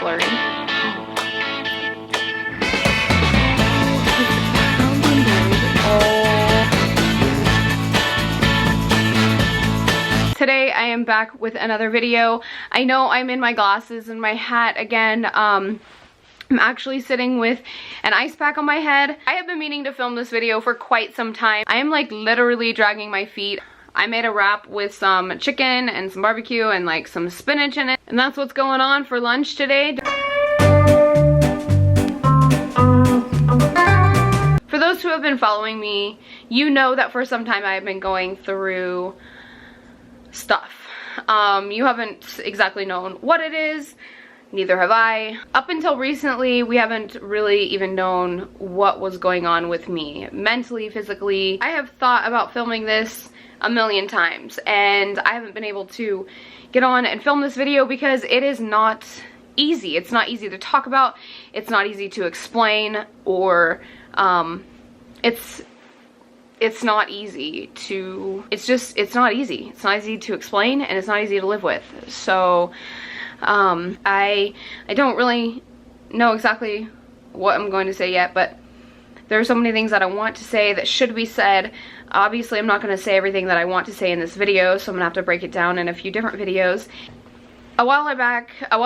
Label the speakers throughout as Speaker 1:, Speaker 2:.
Speaker 1: blurry. Today I am back with another video. I know I'm in my glasses and my hat again. I'm actually sitting with an ice pack on my head. I have been meaning to film this video for quite some time. I am like literally dragging my feet. I made a wrap with some chicken and some barbecue and like some spinach in it. And that's what's going on for lunch today. For those who have been following me, you know that for some time I've been going through stuff. You haven't exactly known what it is, neither have I. Up until recently, we haven't really even known what was going on with me, mentally, physically. I have thought about filming this a million times, and I haven't been able to get on and film this video because it is not easy. It's not easy to talk about, it's not easy to explain, or it's not easy to, it's not easy. It's not easy to explain, and it's not easy to live with. So, I don't really know exactly what I'm going to say yet, but there are so many things that I want to say that should be said. Obviously, I'm not going to say everything that I want to say in this video, so I'm going to have to break it down in a few different videos. A while back, I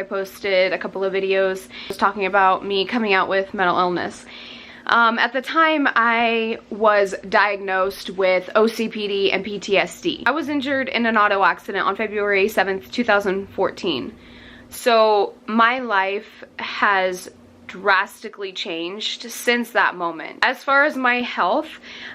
Speaker 1: posted a couple of videos talking about me coming out with mental illness. At the time, I was diagnosed with OCPD and PTSD. I was injured in an auto accident on February 7th, 2014. So my life has drastically changed since that moment. As far as my health,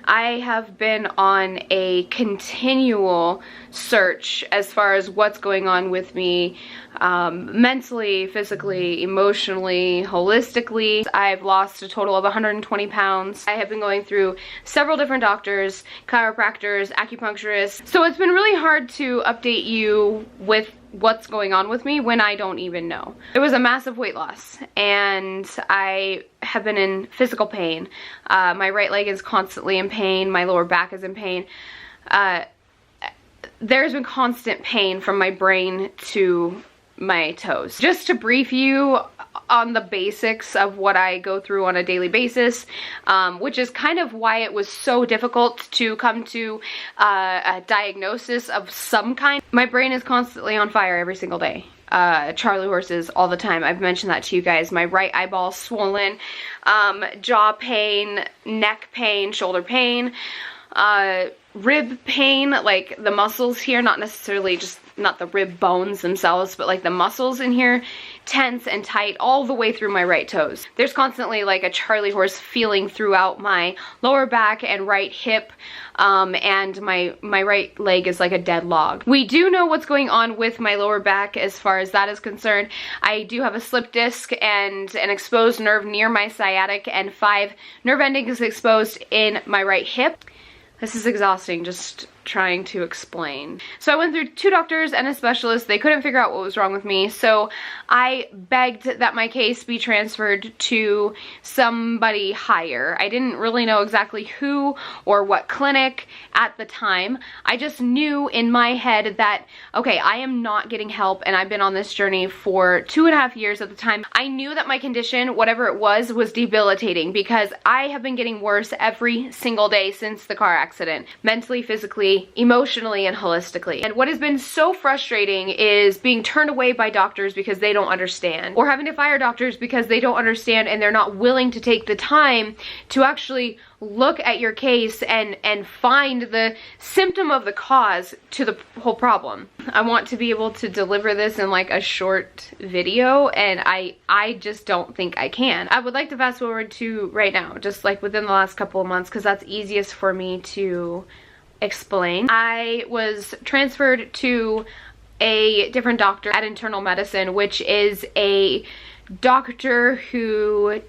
Speaker 1: I have been on a continual search as far as what's going on with me, mentally, physically, emotionally, holistically. I've lost a total of 120 pounds. I have been going through several different doctors, chiropractors, acupuncturists. So it's been really hard to update you with what's going on with me when I don't even know. It was a massive weight loss, and I have been in physical pain. My right leg is constantly in pain. My lower back is in pain. There's been constant pain from my brain to my toes. Just to brief you on the basics of what I go through on a daily basis, which is kind of why it was so difficult to come to a diagnosis of some kind. My brain is constantly on fire every single day. Charlie horses all the time. I've mentioned that to you guys. My right eyeball swollen, jaw pain, neck pain, shoulder pain, rib pain, like the muscles here, not necessarily just, not the rib bones themselves, but like the muscles in here, tense and tight all the way through my right toes. There's constantly like a Charlie horse feeling throughout my lower back and right hip, and my right leg is like a dead log. We do know what's going on with my lower back as far as that is concerned. I do have a slip disc and an exposed nerve near my sciatic, and 5 nerve endings exposed in my right hip. This is exhausting just trying to explain. So I went through 2 doctors and a specialist. They couldn't figure out what was wrong with me. So I begged that my case be transferred to somebody higher. I didn't really know exactly who or what clinic at the time. I just knew in my head that, okay, I am not getting help, and I've been on this journey for 2.5 years at the time. I knew that my condition, whatever it was debilitating, because I have been getting worse every single day since the car accident. Mentally, physically, emotionally, and holistically. And what has been so frustrating is being turned away by doctors because they don't understand, or having to fire doctors because they don't understand and they're not willing to take the time to actually look at your case and find the symptom of the cause to the whole problem. I want to be able to deliver this in like a short video, and I just don't think I can. I would like to fast forward to right now, just like within the last couple of months, because that's easiest for me to explain. I was transferred to a different doctor at internal medicine, which is a doctor who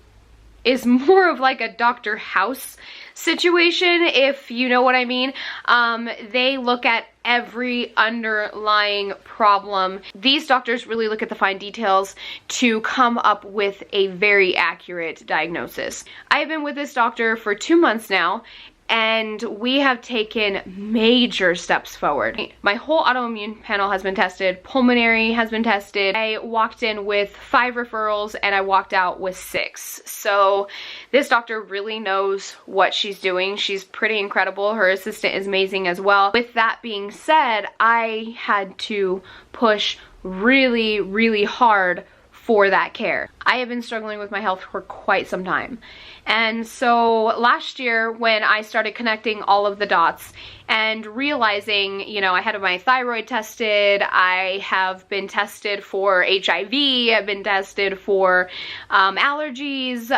Speaker 1: is more of like a doctor house situation, if you know what I mean. They look at every underlying problem. These doctors really look at the fine details to come up with a very accurate diagnosis. I have been with this doctor for 2 months now, and we have taken major steps forward. My whole autoimmune panel has been tested, pulmonary has been tested. I walked in with 5 referrals and I walked out with 6. So this doctor really knows what she's doing. She's pretty incredible. Her assistant is amazing as well. With that being said, I had to push really, really hard for that care. I have been struggling with my health for quite some time. And so last year when I started connecting all of the dots and realizing, you know, I had my thyroid tested, I have been tested for HIV, I've been tested for allergies.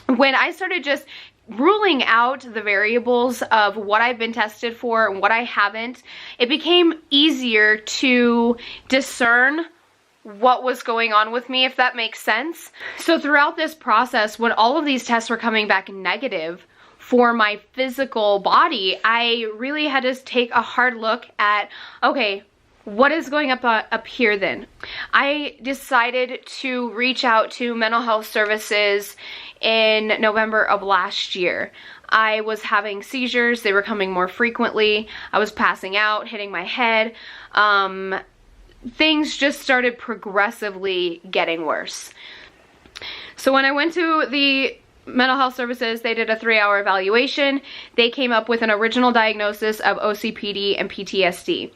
Speaker 1: When I started just ruling out the variables of what I've been tested for and what I haven't, it became easier to discern what was going on with me, if that makes sense. So throughout this process, when all of these tests were coming back negative for my physical body, I really had to take a hard look at, okay, what is going up here then? I decided to reach out to mental health services in November of last year. I was having seizures. They were coming more frequently. I was passing out, hitting my head. Things just started progressively getting worse. So when I went to the mental health services, they did a 3-hour evaluation. They came up with an original diagnosis of OCPD and PTSD.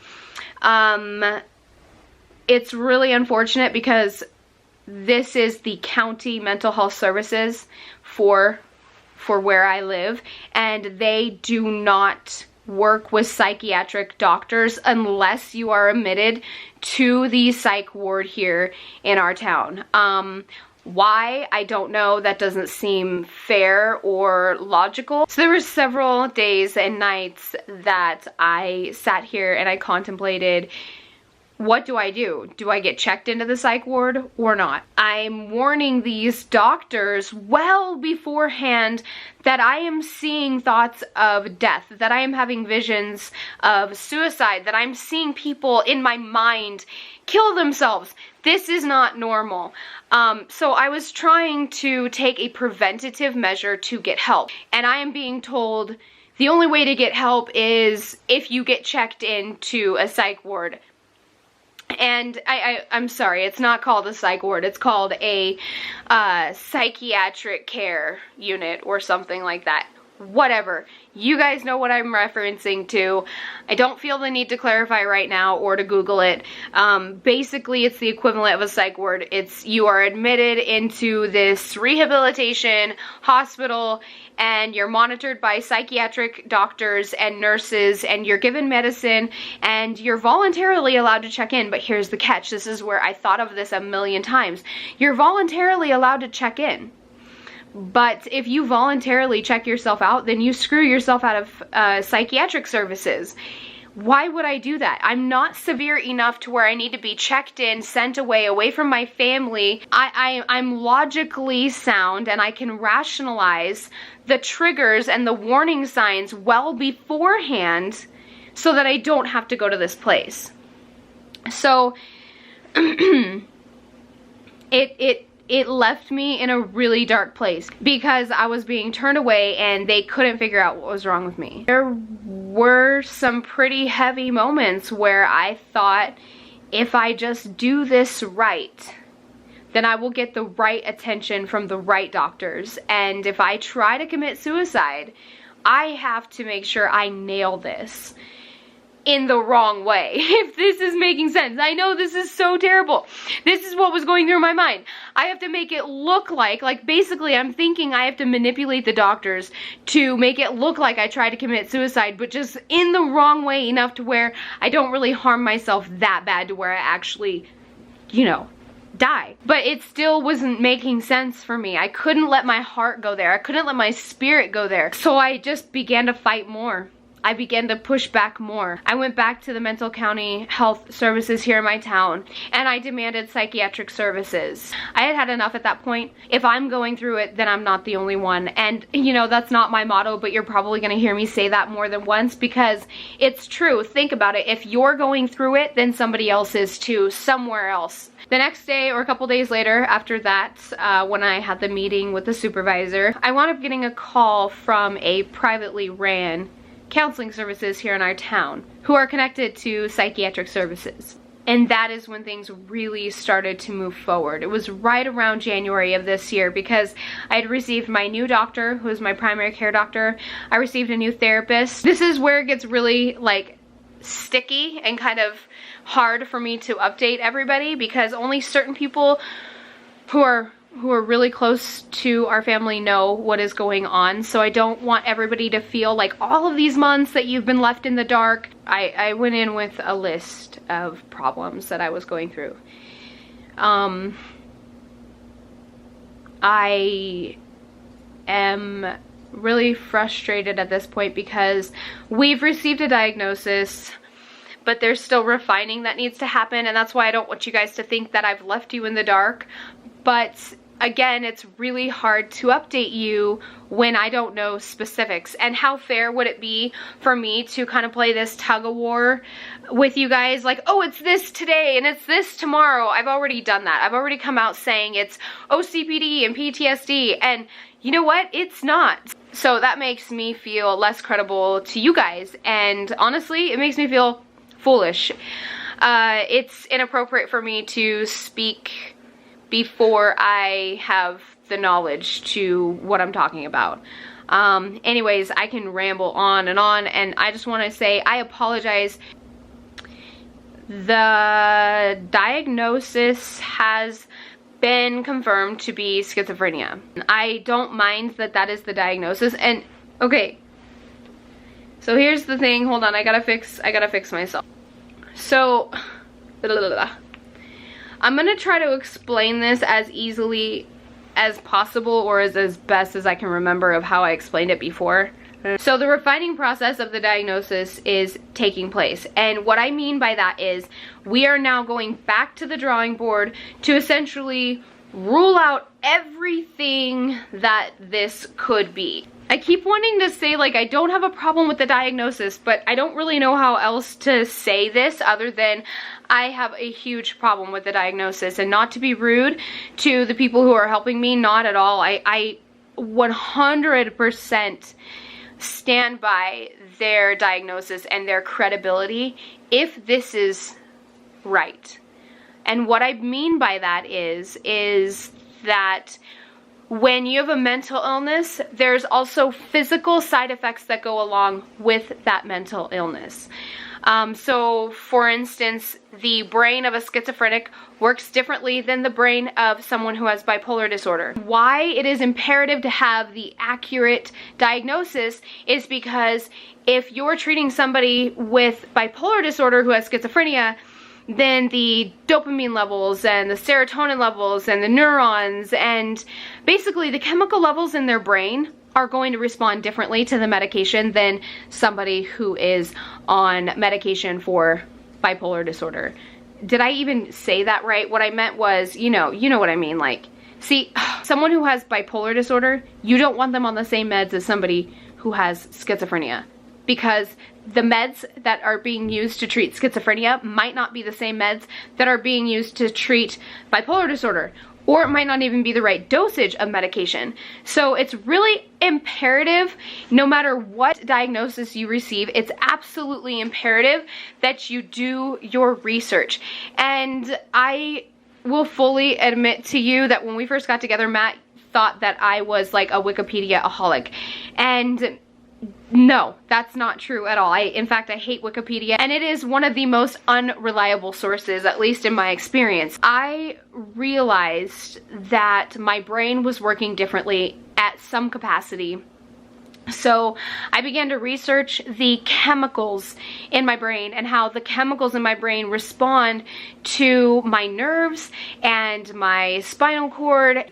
Speaker 1: It's really unfortunate because this is the county mental health services for where I live, and they do not work with psychiatric doctors unless you are admitted to the psych ward here in our town. Why? I don't know. That doesn't seem fair or logical. So there were several days and nights that I sat here and I contemplated, what do I do? Do I get checked into the psych ward or not? I'm warning these doctors well beforehand that I am seeing thoughts of death, that I am having visions of suicide, that I'm seeing people in my mind kill themselves. This is not normal. So I was trying to take a preventative measure to get help, and I am being told the only way to get help is if you get checked into a psych ward. And I'm sorry, it's not called a psych ward, it's called a psychiatric care unit or something like that. Whatever. You guys know what I'm referencing to. I don't feel the need to clarify right now or to Google it. Basically, it's the equivalent of a psych ward. It's, you are admitted into this rehabilitation hospital and you're monitored by psychiatric doctors and nurses, and you're given medicine, and you're voluntarily allowed to check in. But here's the catch. This is where I thought of this a million times. You're voluntarily allowed to check in. But if you voluntarily check yourself out, then you screw yourself out of psychiatric services. Why would I do that? I'm not severe enough to where I need to be checked in, sent away from my family. I'm logically sound, and I can rationalize the triggers and the warning signs well beforehand so that I don't have to go to this place. So it left me in a really dark place because I was being turned away and they couldn't figure out what was wrong with me. There were some pretty heavy moments where I thought, if I just do this right, then I will get the right attention from the right doctors. And if I try to commit suicide, I have to make sure I nail this in the wrong way, if this is making sense. I know this is so terrible. This is what was going through my mind. I have to make it look like basically I'm thinking I have to manipulate the doctors to make it look like I tried to commit suicide, but just in the wrong way, enough to where I don't really harm myself that bad to where I actually, you know, die. But it still wasn't making sense for me. I couldn't let my heart go there. I couldn't let my spirit go there. So I just began to fight more. I began to push back more. I went back to the mental county health services here in my town, and I demanded psychiatric services. I had had enough at that point. If I'm going through it, then I'm not the only one. And you know, that's not my motto, but you're probably gonna hear me say that more than once because it's true. Think about it. If you're going through it, then somebody else is too, somewhere else. The next day or a couple days later after that, when I had the meeting with the supervisor, I wound up getting a call from a privately ran counseling services here in our town who are connected to psychiatric services. And that is when things really started to move forward. It was right around January of this year because I had received my new doctor, who is my primary care doctor. I received a new therapist. This is where it gets really like sticky and kind of hard for me to update everybody because only certain people who are really close to our family know what is going on. So I don't want everybody to feel like all of these months that you've been left in the dark. I went in with a list of problems that I was going through. I am really frustrated at this point because we've received a diagnosis, but there's still refining that needs to happen, and that's why I don't want you guys to think that I've left you in the dark. But again, it's really hard to update you when I don't know specifics. And how fair would it be for me to kind of play this tug of war with you guys? Like, oh, it's this today and it's this tomorrow. I've already done that. I've already come out saying it's OCPD and PTSD. And you know what? It's not. So that makes me feel less credible to you guys. And honestly, it makes me feel foolish. It's inappropriate for me to speak before I have the knowledge to what I'm talking about. Anyways, I can ramble on, and I just want to say I apologize. The diagnosis has been confirmed to be schizophrenia. I don't mind that that is the diagnosis. And okay, so here's the thing. Hold on, I gotta fix myself. So I'm gonna try to explain this as easily as possible, or as best as I can remember of how I explained it before. So the refining process of the diagnosis is taking place, and what I mean by that is we are now going back to the drawing board to essentially rule out everything that this could be. I keep wanting to say, like, I don't have a problem with the diagnosis, but I don't really know how else to say this other than I have a huge problem with the diagnosis. And not to be rude to the people who are helping me, not at all. I 100% stand by their diagnosis and their credibility if this is right. And what I mean by that is that when you have a mental illness, there's also physical side effects that go along with that mental illness. So for instance, the brain of a schizophrenic works differently than the brain of someone who has bipolar disorder. Why it is imperative to have the accurate diagnosis is because if you're treating somebody with bipolar disorder who has schizophrenia, then the dopamine levels and the serotonin levels and the neurons and basically the chemical levels in their brain are going to respond differently to the medication than somebody who is on medication for bipolar disorder. Did I even say that right? What I meant was, you know what I mean. Like, see, someone who has bipolar disorder, you don't want them on the same meds as somebody who has schizophrenia, because the meds that are being used to treat schizophrenia might not be the same meds that are being used to treat bipolar disorder, or it might not even be the right dosage of medication. So it's really imperative, no matter what diagnosis you receive, it's absolutely imperative that you do your research. And I will fully admit to you that when we first got together, Matt thought that I was like a Wikipedia-aholic. And no, that's not true at all. In fact, I hate Wikipedia, and it is one of the most unreliable sources, at least in my experience. I realized that my brain was working differently at some capacity. So I began to research the chemicals in my brain and how the chemicals in my brain respond to my nerves and my spinal cord.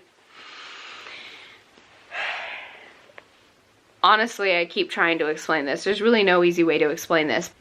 Speaker 1: honestly, I keep trying to explain this. There's really no easy way to explain this.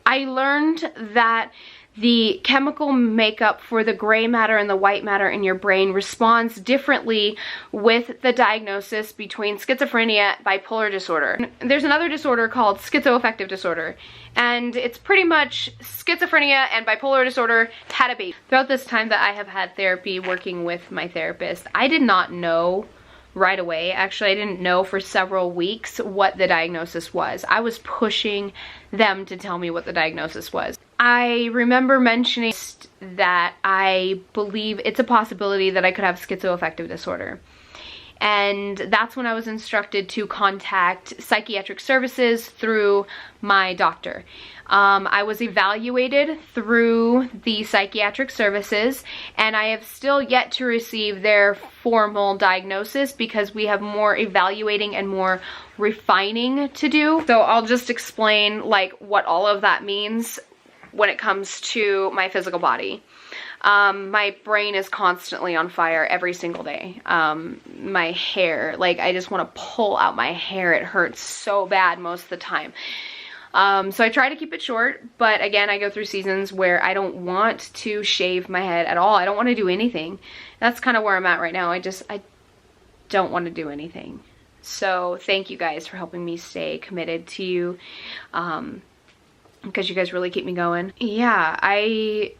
Speaker 1: I learned that the chemical makeup for the gray matter and the white matter in your brain responds differently with the diagnosis between schizophrenia, bipolar disorder. There's another disorder called schizoaffective disorder, and it's pretty much schizophrenia and bipolar disorder had a baby. Throughout this time that I have had therapy working with my therapist, I did not know right away. Actually, I didn't know for several weeks what the diagnosis was. I was pushing them to tell me what the diagnosis was. I remember mentioning that I believe it's a possibility that I could have schizoaffective disorder. And that's when I was instructed to contact psychiatric services through my doctor. I was evaluated through the psychiatric services, and I have still yet to receive their formal diagnosis because we have more evaluating and more refining to do. So I'll just explain like what all of that means when it comes to my physical body. My brain is constantly on fire every single day. My hair, like I just want to pull out my hair. It hurts so bad most of the time. So I try to keep it short, but again, I go through seasons where I don't want to shave my head at all. I don't want to do anything. That's kind of where I'm at right now. I don't want to do anything. So thank you guys for helping me stay committed to you, because you guys really keep me going. Yeah, I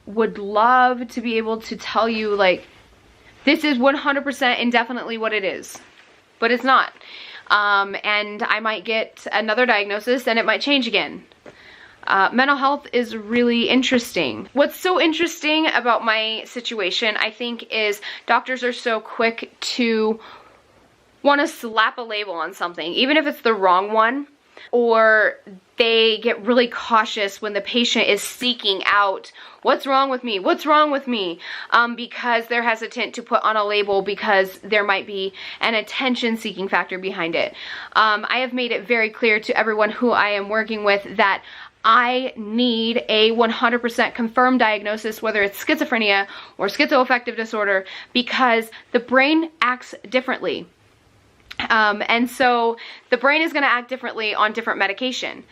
Speaker 1: would love to be able to tell you like this is 100% indefinitely what it is, but it's not. And I might get another diagnosis and it might change again. Mental health is really interesting. What's so interesting about my situation, I think, is doctors are so quick to want to slap a label on something, even if it's the wrong one, or they get really cautious when the patient is seeking out what's wrong with me, what's wrong with me, because they're hesitant to put on a label because there might be an attention-seeking factor behind it. I have made it very clear to everyone who I am working with that I need a 100% confirmed diagnosis, whether it's schizophrenia or schizoaffective disorder, because the brain acts differently. And so the brain is going to act differently on different medication.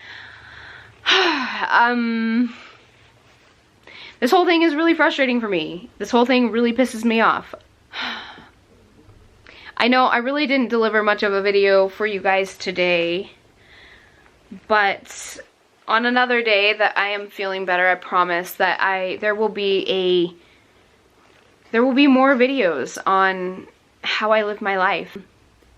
Speaker 1: This whole thing is really frustrating for me. This whole thing really pisses me off. I know I really didn't deliver much of a video for you guys today, but on another day that I am feeling better, I promise that there will be more videos on how I live my life.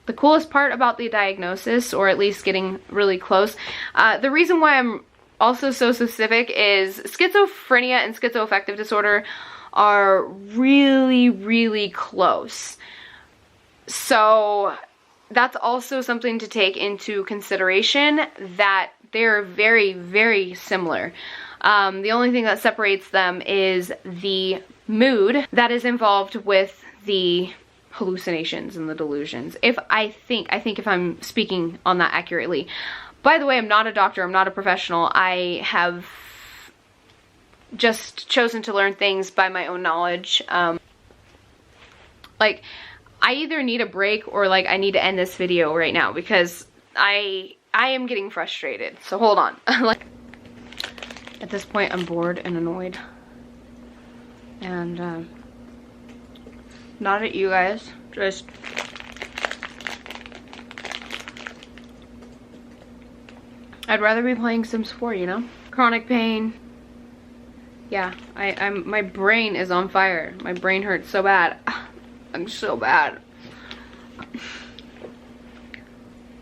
Speaker 1: The coolest part about the diagnosis, or at least getting really close, the reason why I'm also so specific is schizophrenia and schizoaffective disorder are really, really close. So that's also something to take into consideration, that they're very, very similar. The only thing that separates them is the mood that is involved with the hallucinations and the delusions. I think if I'm speaking on that accurately. By the way, I'm not a doctor, I'm not a professional. I have just chosen to learn things by my own knowledge. Like, I either need a break or like I need to end this video right now because I am getting frustrated. So hold on. Like, at this point I'm bored and annoyed. And not at you guys, just I'd rather be playing Sims 4, you know? Chronic pain. Yeah, my brain is on fire. My brain hurts so bad. I'm so bad.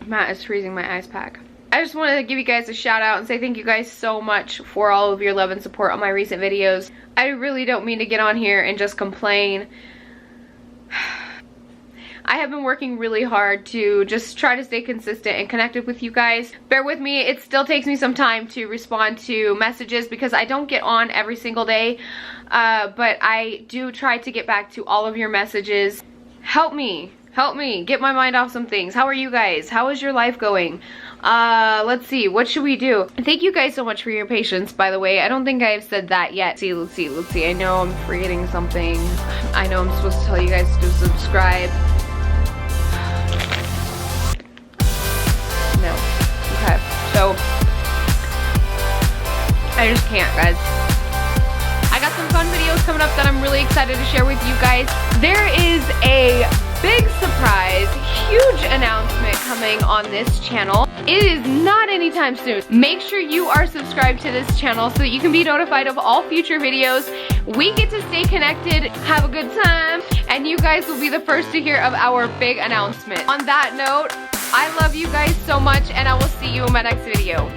Speaker 1: Matt is freezing my ice pack. I just wanted to give you guys a shout out and say thank you guys so much for all of your love and support on my recent videos. I really don't mean to get on here and just complain. I have been working really hard to just try to stay consistent and connected with you guys. Bear with me, it still takes me some time to respond to messages because I don't get on every single day, but I do try to get back to all of your messages. Help me get my mind off some things. How are you guys? How is your life going? Let's see, what should we do? Thank you guys so much for your patience, by the way. I don't think I've said that yet. Let's see. I know I'm forgetting something. I know I'm supposed to tell you guys to subscribe. I just can't, guys. I got some fun videos coming up that I'm really excited to share with you guys. There is a big surprise, huge announcement coming on this channel. It is not anytime soon. Make sure you are subscribed to this channel so that you can be notified of all future videos. We get to stay connected, have a good time, and you guys will be the first to hear of our big announcement. On that note, I love you guys so much, and I will see you in my next video.